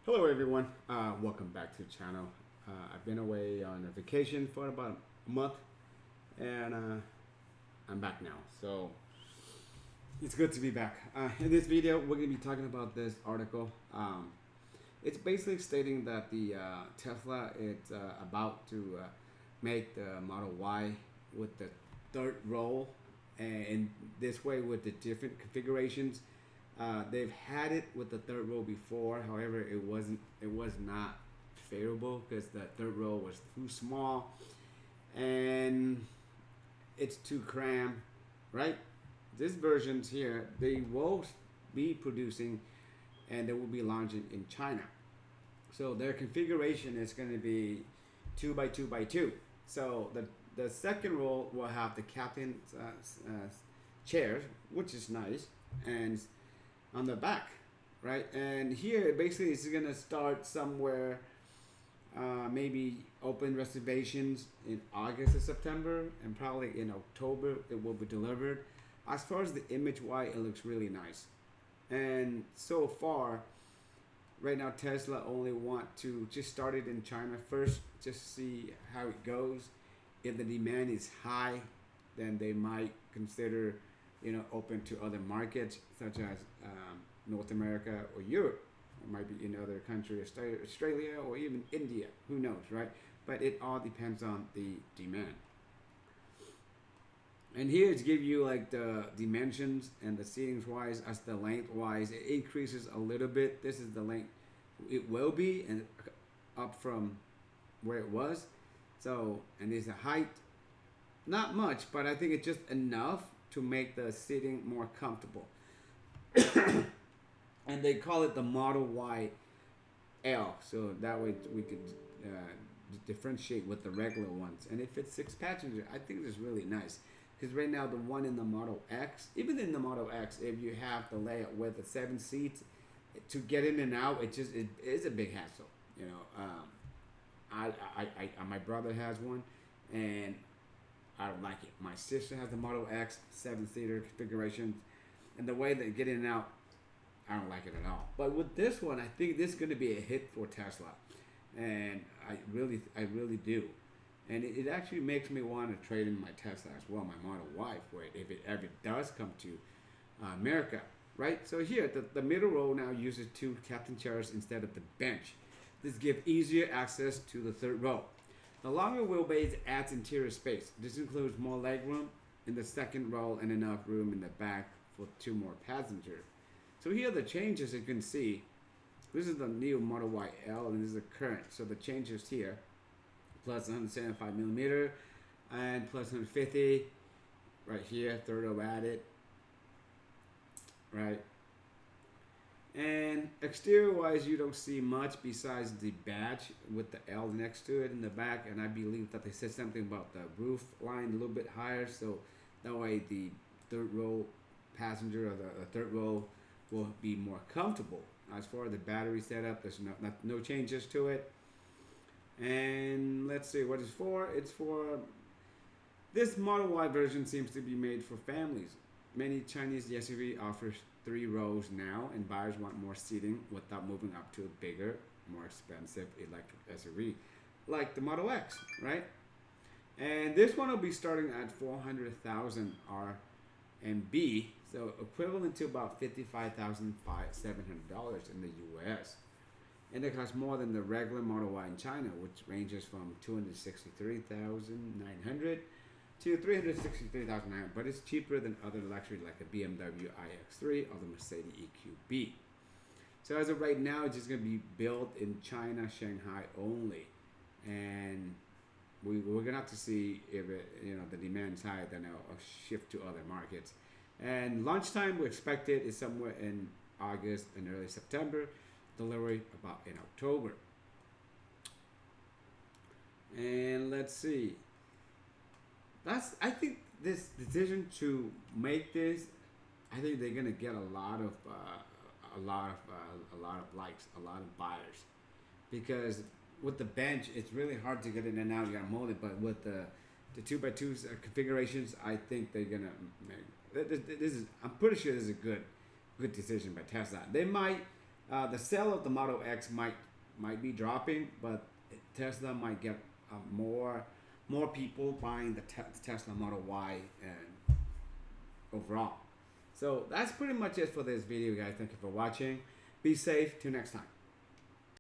Hello everyone, welcome back to the channel. I've been away on a vacation for about a month and I'm back now. So it's good to be back. In this video, we're going to be talking about this article. It's basically stating that the Tesla is about to make the Model Y with the third row, and in this way with the different configurations. They've had it with the third row before. However, it was not favorable because the third row was too small and it's too cramped, right? This versions here, they will be producing and they will be launching in China. So their configuration is going to be 2x2x2. So the second row will have the captain's chairs, which is nice, and on the back, right? And here basically it's gonna start somewhere, maybe open reservations in August or September, and probably in October it will be delivered. As far as the image wise, it looks really nice. And so far, right now Tesla only want to just start it in China first, just see how it goes. If the demand is high, then they might consider open to other markets such as North America or Europe. It might be in other countries, Australia or even India. Who knows, right? But it all depends on the demand. And here to give you like the dimensions and the seatings wise, as the length wise, it increases a little bit. This is the length it will be, and up from where it was. So, and there's a height, not much, but I think it's just enough to make the sitting more comfortable. And they call it the Model Y L, so that way we could differentiate with the regular ones. And if it's 6 passengers, I think it's really nice, because right now the one in the Model X, even in the Model X, if you have the layout with the 7 seats, to get in and out, it is a big hassle. My brother has one, and I don't like it. My sister has the Model X 7-seater configuration, and the way they get in and out, I don't like it at all. But with this one, I think this is going to be a hit for Tesla, and I really do. And it actually makes me want to trade in my Tesla as well, my Model Y, for it if it ever does come to America, right? So here, the middle row now uses 2 captain chairs instead of the bench. This gives easier access to the third row. The longer wheelbase adds interior space. This includes more legroom in the second row and enough room in the back for 2 more passengers. So here are the changes you can see. This is the new Model Y L, and this is the current. So the changes here, plus 175 millimeter and plus 150 right here, third row added, right? And exterior wise, you don't see much besides the badge with the L next to it in the back. And I believe that they said something about the roof line a little bit higher, so that way the third row passenger or the third row will be more comfortable. As far as the battery setup, there's no changes to it. And let's see what it's for. It's for, this Model Y version seems to be made for families. Many Chinese SUV offers 3 rows now, and buyers want more seating without moving up to a bigger, more expensive electric SUV, like the Model X, right? And this one will be starting at 400,000 RMB, so equivalent to about $55,700 in the U.S. And it costs more than the regular Model Y in China, which ranges from 263,900 to 363,900, but it's cheaper than other luxury like a BMW iX3 or the Mercedes EQB. So as of right now, it's just going to be built in China, Shanghai only, and we're going to have to see if the demand's high, then it'll shift to other markets. And launch time we expect it is somewhere in August and early September. Delivery about in October. And let's see. I think this decision to make this, I think they're gonna get a lot of likes, a lot of buyers, because with the bench it's really hard to get in and out. You gotta mold it, but with the 2x2 configurations, I think they're gonna make this is. I'm pretty sure this is a good decision by Tesla. They might The sale of the Model X might be dropping, but Tesla might get more people buying the Tesla Model Y and overall. So that's pretty much it for this video, guys. Thank you for watching. Be safe. Till next time.